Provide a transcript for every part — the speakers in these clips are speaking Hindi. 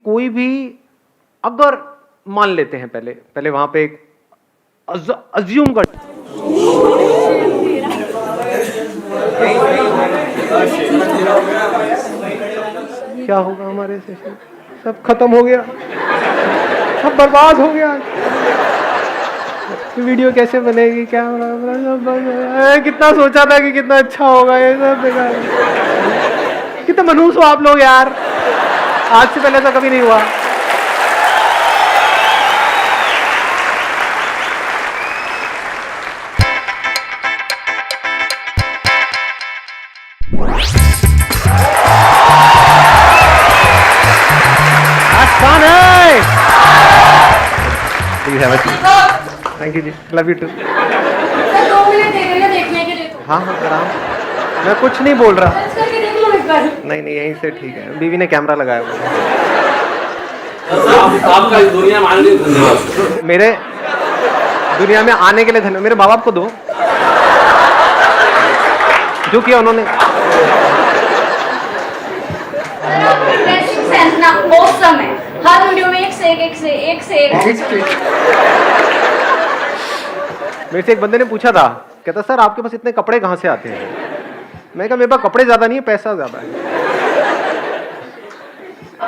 कोई भी अगर मान लेते हैं पहले वहां पे एक अज्यूम कर क्या होगा हमारे सेशन, सब खत्म हो गया, सब बर्बाद हो गया, वीडियो कैसे बनेगी, क्या होगा, कितना सोचा था कि कितना अच्छा होगा, ये सब बेकार। कितने मनहूस हो आप लोग यार, आज से पहले ऐसा कभी नहीं हुआ। थैंक यू जी, लव यू टू। 2 मिनट देखने के लिए तो। हाँ हाँ आराम, मैं कुछ नहीं बोल रहा। करके देख लो एक बार। नहीं यहीं से ठीक है, बीवी ने कैमरा लगाया हुआ। आपका इस दुनिया में आने के लिए धन्यवाद। मेरे दुनिया में आने के लिए धन्यवाद। मेरे माँ बाप को दो जो किया उन्होंने। ड्रेसिंग सेंस ना ऑसम है, हर वीडियो में एक से एक। मेरे से एक बंदे ने पूछा था, कहता सर आपके पास इतने कपड़े कहाँ से आते हैं। मैं कहा मेरे पास कपड़े ज्यादा नहीं है, पैसा ज्यादा है।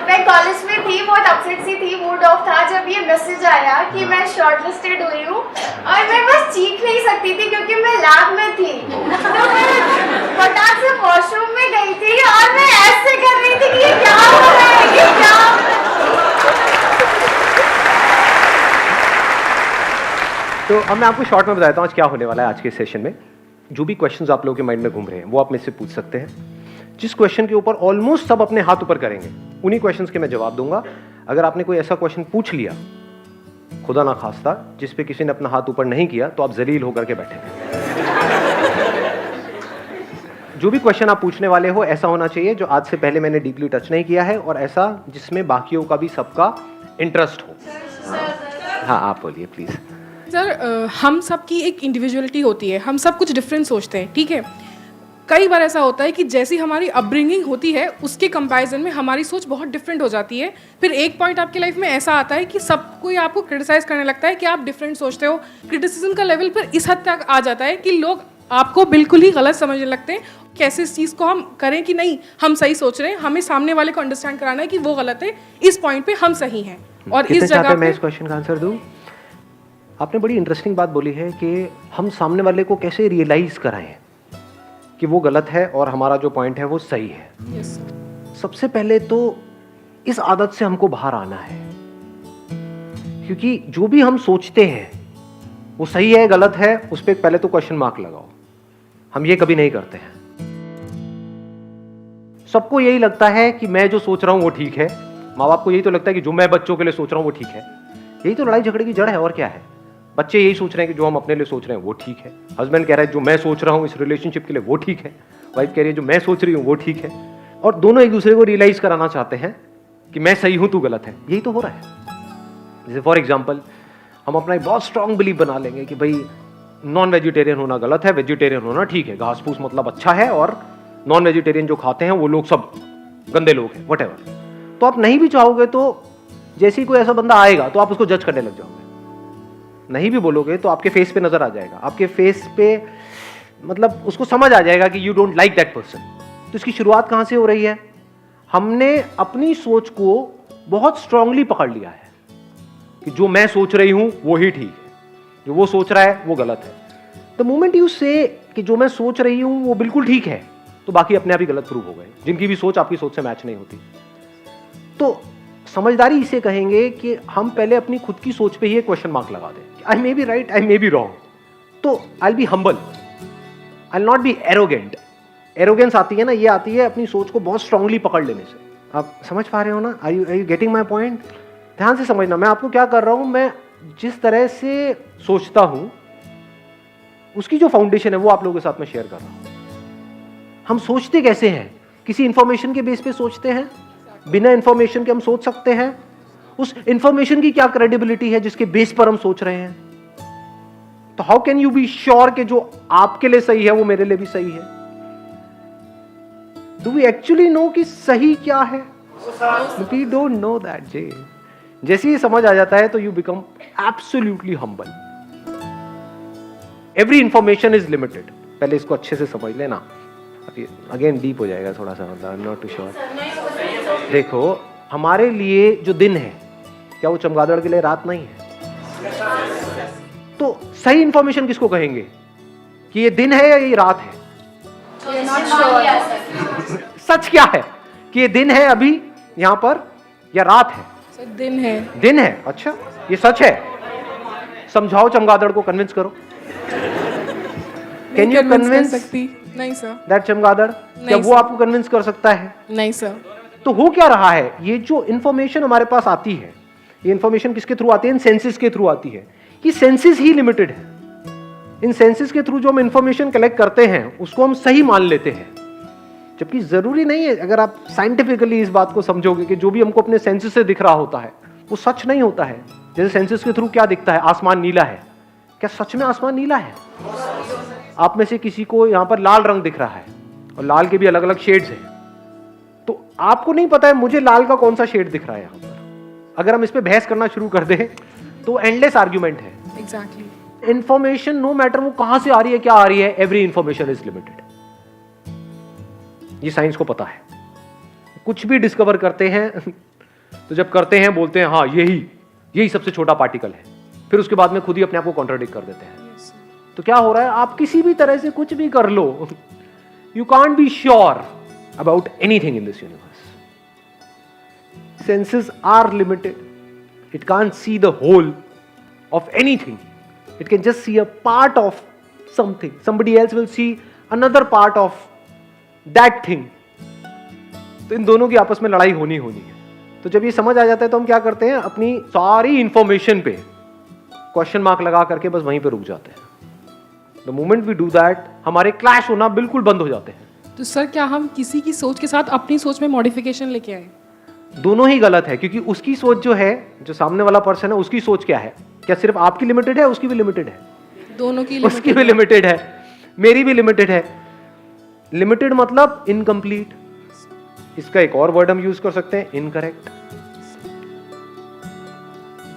मैं कॉलेज में थी, बहुत अपसेट सी थी, मूड ऑफ था जब ये मैसेज आया कि मैं शॉर्टलिस्टेड हुई हूँ, और मैं बस चीख नहीं सकती थी क्योंकि मैं लैब में थी। तो मैं फटाक से वॉशरूम में गई थी और मैं ऐसे कर रही थी कि ये क्या हो रहा है, ये क्या हो रहा है। तो अब मैं आपको शॉर्ट में बताता हूँ आज क्या होने वाला है। आज के सेशन में जो भी क्वेश्चंस आप लोगों के माइंड में घूम रहे हैं वो आप मेरे से पूछ सकते हैं। जिस क्वेश्चन के ऊपर ऑलमोस्ट सब अपने हाथ ऊपर करेंगे उन्हीं क्वेश्चंस के मैं जवाब दूंगा। अगर आपने कोई ऐसा क्वेश्चन पूछ लिया खुदा ना खास्ता जिस पे किसी ने अपना हाथ ऊपर नहीं किया तो आप जलील होकर के बैठेंगे। जो भी क्वेश्चन आप पूछने वाले हो ऐसा होना चाहिए जो आज से पहले मैंने डीपली टच नहीं किया है, और ऐसा जिसमें बाकियों का भी सबका इंटरेस्ट हो। हाँ आप बोलिए प्लीज। सर हम सब की एक इंडिविजुअलिटी होती है, हम सब कुछ डिफरेंट सोचते हैं, ठीक है। कई बार ऐसा होता है कि जैसी हमारी अपब्रिंगिंग होती है उसके कंपैरिजन में हमारी सोच बहुत डिफरेंट हो जाती है। फिर एक पॉइंट आपकी लाइफ में ऐसा आता है कि सब कोई आपको क्रिटिसाइज करने लगता है कि आप डिफरेंट सोचते हो। क्रिटिसिज्म का लेवल पर इस हद तक आ जाता है कि लोग आपको बिल्कुल ही गलत समझने लगते हैं। कैसे इस चीज़ को हम करें कि नहीं हम सही सोच रहे हैं, हमें सामने वाले को अंडरस्टैंड कराना है कि वो गलत है, इस पॉइंट पे हम सही हैं। और इस जगह पे मैं इस क्वेश्चन का आंसर दूं। आपने बड़ी इंटरेस्टिंग बात बोली है कि हम सामने वाले को कैसे रियलाइज कराएं कि वो गलत है और हमारा जो पॉइंट है वो सही है। Yes. सबसे पहले तो इस आदत से हमको बाहर आना है, क्योंकि जो भी हम सोचते हैं वो सही है गलत है उस पर पहले तो क्वेश्चन मार्क लगाओ। हम ये कभी नहीं करते हैं। सबको यही लगता है कि मैं जो सोच रहा हूं वो ठीक है। माँ बाप को यही तो लगता है कि जो मैं बच्चों के लिए सोच रहा हूं वो ठीक है। यही तो लड़ाई झगड़े की जड़ है और क्या है। बच्चे यही सोच रहे हैं कि जो हम अपने लिए सोच रहे हैं वो ठीक है। हस्बैंड कह रहा है जो मैं सोच रहा हूँ इस रिलेशनशिप के लिए वो ठीक है। वाइफ कह रही है जो मैं सोच रही हूँ वो ठीक है। और दोनों एक दूसरे को रियलाइज कराना चाहते हैं कि मैं सही हूँ तू गलत है। यही तो हो रहा है। जैसे फॉर एग्जाम्पल हम अपना एक बहुत स्ट्रांग बिलीव बना लेंगे कि भाई नॉन वेजिटेरियन होना गलत है, वेजिटेरियन होना ठीक है। घास फूस मतलब अच्छा है और नॉन वेजिटेरियन जो खाते हैं वो लोग सब गंदे लोग हैं, व्हाटएवर। तो आप नहीं भी चाहोगे तो जैसे ही कोई ऐसा बंदा आएगा तो आप उसको जज करने लग जाओगे। नहीं भी बोलोगे तो आपके फेस पे नजर आ जाएगा, आपके फेस पे मतलब उसको समझ आ जाएगा कि you don't like that person. तो इसकी शुरुआत कहां से हो रही है? हमने अपनी सोच को बहुत स्ट्रांगली पकड़ लिया है कि जो मैं सोच रही हूं वो ही ठीक है, जो वो सोच रहा है वो गलत है। द मोमेंट यू से कि जो मैं सोच रही हूं वो बिल्कुल ठीक है तो बाकी अपने आप ही गलत प्रूव हो गए, जिनकी भी सोच आपकी सोच से मैच नहीं होती। तो समझदारी इसे कहेंगे कि हम पहले अपनी खुद की सोच पे ही एक क्वेश्चन मार्क लगा दें। I may be right, I may be wrong. तो I will be humble, I will not be arrogant. Arrogance आती है ना, ये आती है अपनी सोच को बहुत स्ट्रांगली पकड़ लेने से। आप समझ पा रहे हो ना? Are you getting my point? ध्यान से समझना मैं आपको क्या कर रहा हूं। मैं जिस तरह से सोचता हूं उसकी जो फाउंडेशन है वो आप लोगों के साथ में शेयर कर रहा हूं। हम सोचते कैसे हैं? किसी इंफॉर्मेशन के बेस पे सोचते हैं। बिना इंफॉर्मेशन के हम सोच सकते हैं। उस इंफॉर्मेशन की क्या क्रेडिबिलिटी है जिसके बेस पर हम सोच रहे हैं? तो how can you be sure कि जो आपके लिए सही है वो मेरे लिए भी सही है? डू वी एक्चुअली नो कि सही क्या है? वी डोंट नो दैट जे। जैसे ही समझ आ जाता है तो you become absolutely humble. Every information is limited. पहले इसको अच्छे से समझ लेना, अभी अगेन डीप हो जाएगा थोड़ा सा, मतलब I am not too sure. देखो, हमारे लिए जो दिन है, क्या वो चमगादड़ के लिए रात नहीं है? तो सही इंफॉर्मेशन किसको कहेंगे कि ये दिन है या ये रात है? सच क्या है कि ये दिन है अभी यहां पर या रात है? सर दिन है। दिन है। अच्छा, ये सच है। समझाओ चमगादड़ को, कन्विंस करो। कैन यू कन्विंस सकती? नहीं सर। दैट चमगादड़, क्या वो आपको कन्विंस कर सकता है? नहीं सर। तो हो क्या रहा है, ये जो इंफॉर्मेशन हमारे पास आती है, ये इंफॉर्मेशन किसके थ्रू आती है? इन सेंसेस के थ्रू आती है। ये सेंसेस ही लिमिटेड है। इन सेंसेस के थ्रू जो हम इंफॉर्मेशन कलेक्ट करते हैं उसको हम सही मान लेते हैं, जबकि जरूरी नहीं है। अगर आप साइंटिफिकली इस बात को समझोगे कि जो भी हमको अपने सेंसेस से दिख रहा होता है वो सच नहीं होता है। जैसे सेंसेस के थ्रू क्या दिखता है? आसमान नीला है। क्या सच में आसमान नीला है? आप में से किसी को यहां पर लाल रंग दिख रहा है, और लाल के भी अलग अलग शेड्स हैं, तो आपको नहीं पता है मुझे लाल का कौन सा शेड दिख रहा है यहां पर। अगर हम इस पे बहस करना शुरू कर दें तो एंडलेस आर्ग्यूमेंट है। एग्जैक्टली। इंफॉर्मेशन नो मैटर वो कहां से आ रही है, क्या आ रही है, एवरी इंफॉर्मेशन इज लिमिटेड। ये साइंस को पता है। कुछ भी डिस्कवर करते हैं तो जब करते हैं बोलते हैं हाँ यही सबसे छोटा पार्टिकल है, फिर उसके बाद में खुद ही अपने आप को कॉन्ट्राडिक्ट कर देते हैं। तो क्या हो रहा है, आप किसी भी तरह से कुछ भी कर लो, you can't be sure about anything in this universe. Senses are limited. It can't see the whole of anything. It can just see a part of something. Somebody else will see another part of that thing. तो इन दोनों की आपस में लड़ाई होनी है। तो जब ये समझ आ जाता है तो हम क्या करते हैं, अपनी सारी इंफॉर्मेशन पे क्वेश्चन मार्क लगा करके बस वहीं पे रुक जाते हैं। The moment we do that, हमारे क्लैश होना बिल्कुल बंद हो जाते हैं। तो सर क्या हम किसी की सोच के साथ अपनी सोच में मॉडिफिकेशन लेके आए? दोनों ही गलत है, क्योंकि उसकी सोच जो है, जो सामने वाला पर्सन है, उसकी सोच क्या है? क्या सिर्फ आपकी लिमिटेड है? उसकी भी लिमिटेड है। दोनों की उसकी भी लिमिटेड है, मेरी भी लिमिटेड है। लिमिटेड मतलब इनकम्प्लीट। इसका एक और वर्ड हम यूज कर सकते हैं, incorrect.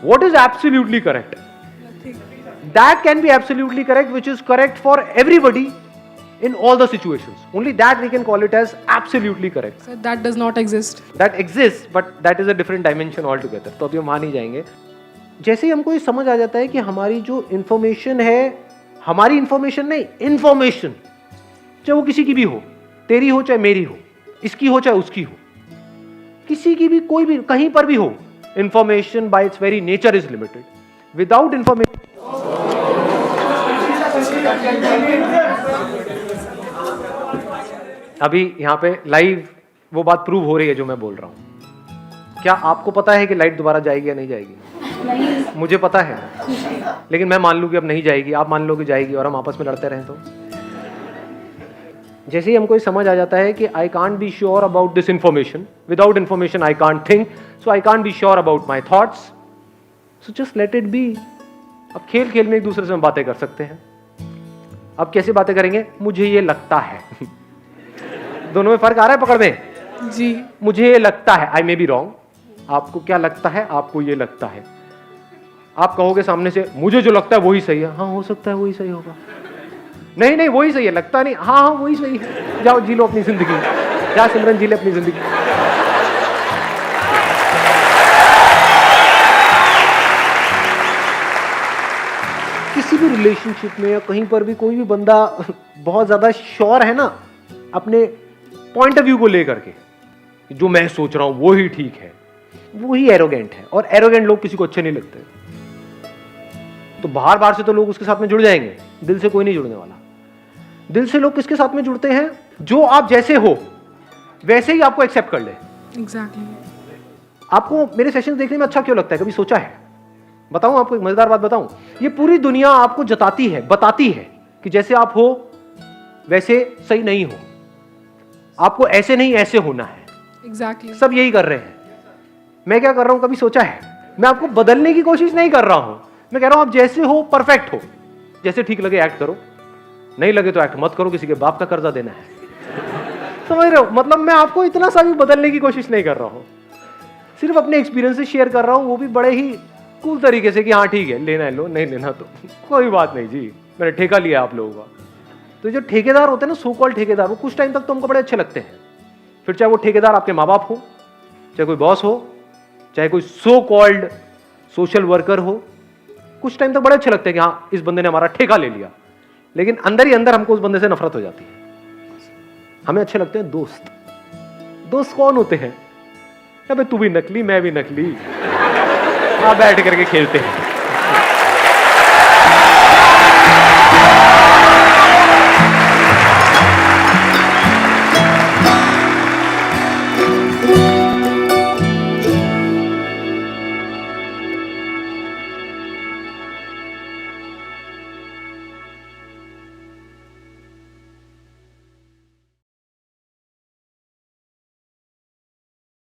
What is absolutely correct? That can be absolutely correct which is correct for everybody in all the situations. Only that we can call it as absolutely correct. Sir, that does not exist. That exists, but that is a different dimension altogether. तो अभी हम वहाँ नहीं जाएंगे। जैसे ही हमको ये समझ आ जाता है कि हमारी जो इंफॉर्मेशन है, हमारी इंफॉर्मेशन नहीं, इंफॉर्मेशन, चाहे वो किसी की भी हो, तेरी हो चाहे मेरी हो, इसकी हो चाहे उसकी हो, किसी की भी, कोई भी, कहीं पर भी हो, information bye it's very nature is limited. Without information अभी यहाँ पे लाइव वो बात प्रूव हो रही है जो मैं बोल रहा हूँ। क्या आपको पता है कि लाइट दोबारा जाएगी या नहीं जाएगी? नहीं। मुझे पता है, लेकिन मैं मान लूँ कि अब नहीं जाएगी, आप मान लो कि जाएगी, और हम आपस में लड़ते रहें तो? जैसे ही हमको ये समझ आ जाता है कि I can't be sure about this information, without information I can't think, so I can't be sure about my thoughts, so just let it be. अब खेल खेल में एक दूसरे से हम बातें कर सकते हैं। अब कैसे बातें करेंगे? मुझे ये लगता है। दोनों में फर्क आ रहा है पकड़ में? जी। मुझे ये लगता है, आई मे बी रॉन्ग। आपको क्या लगता है? आपको ये लगता है। आप कहोगे सामने से मुझे जो लगता है वही सही है। हाँ, हो सकता है वही सही होगा। नहीं नहीं, वही सही है, लगता नहीं। हाँ हाँ, वही सही है। जाओ जी लो अपनी जिंदगी, जा सिमरन जी ले अपनी जिंदगी। किसी भी रिलेशनशिप में या कहीं पर भी कोई भी बंदा बहुत ज्यादा श्योर है ना अपने पॉइंट ऑफ व्यू को लेकर के, जो मैं सोच रहा हूं वो ही ठीक है, वो ही एरोगेंट है। और एरोगेंट लोग किसी को अच्छे नहीं लगते। तो बाहर बाहर से तो लोग उसके साथ में जुड़ जाएंगे, दिल से कोई नहीं जुड़ने वाला। दिल से लोग किसके साथ में जुड़ते हैं? जो आप जैसे हो वैसे ही आपको एक्सेप्ट कर ले। एग्जैक्टली। आपको मेरे सेशन देखने में अच्छा क्यों लगता है? कभी सोचा है? बताऊं आपको एक मजेदार बात बताऊं? ये पूरी दुनिया आपको जताती है, बताती है कि जैसे आप हो वैसे सही नहीं हो, आपको ऐसे नहीं ऐसे होना है। एग्जैक्टली। सब यही कर रहे हैं। मैं क्या कर रहा हूं? कभी सोचा है? मैं आपको बदलने की कोशिश नहीं कर रहा हूं। मैं कह रहा हूं आप जैसे हो परफेक्ट हो, जैसे ठीक लगे एक्ट करो, नहीं लगे तो एक्ट मत करो, किसी के बाप का कर्जा देना है। समझ रहे हो? मतलब मैं आपको इतना सा भी बदलने की कोशिश नहीं कर रहा हूं। सिर्फ अपने एक्सपीरियंस से शेयर कर रहा हूँ, वो भी बड़े ही कूल तरीके से कि हाँ ठीक है, लेना है लो, नहीं लेना तो कोई बात नहीं जी, मैंने ठेका लिया आप लोगों का। तो जो ठेकेदार होते हैं ना, सो कॉल्ड ठेकेदार, वो कुछ टाइम तक तो हमको बड़े अच्छे लगते हैं। फिर चाहे वो ठेकेदार आपके माँ बाप हो, चाहे कोई बॉस हो, चाहे कोई सो कॉल्ड सोशल वर्कर हो, कुछ टाइम तक बड़े अच्छे लगते हैं कि हाँ इस बंदे ने हमारा ठेका ले लिया। लेकिन अंदर ही अंदर हमको उस बंदे से नफरत हो जाती है। हमें अच्छे लगते हैं दोस्त। दोस्त कौन होते हैं? अबे तू भी नकली, मैं भी नकली, बैठ करके खेलते हैं।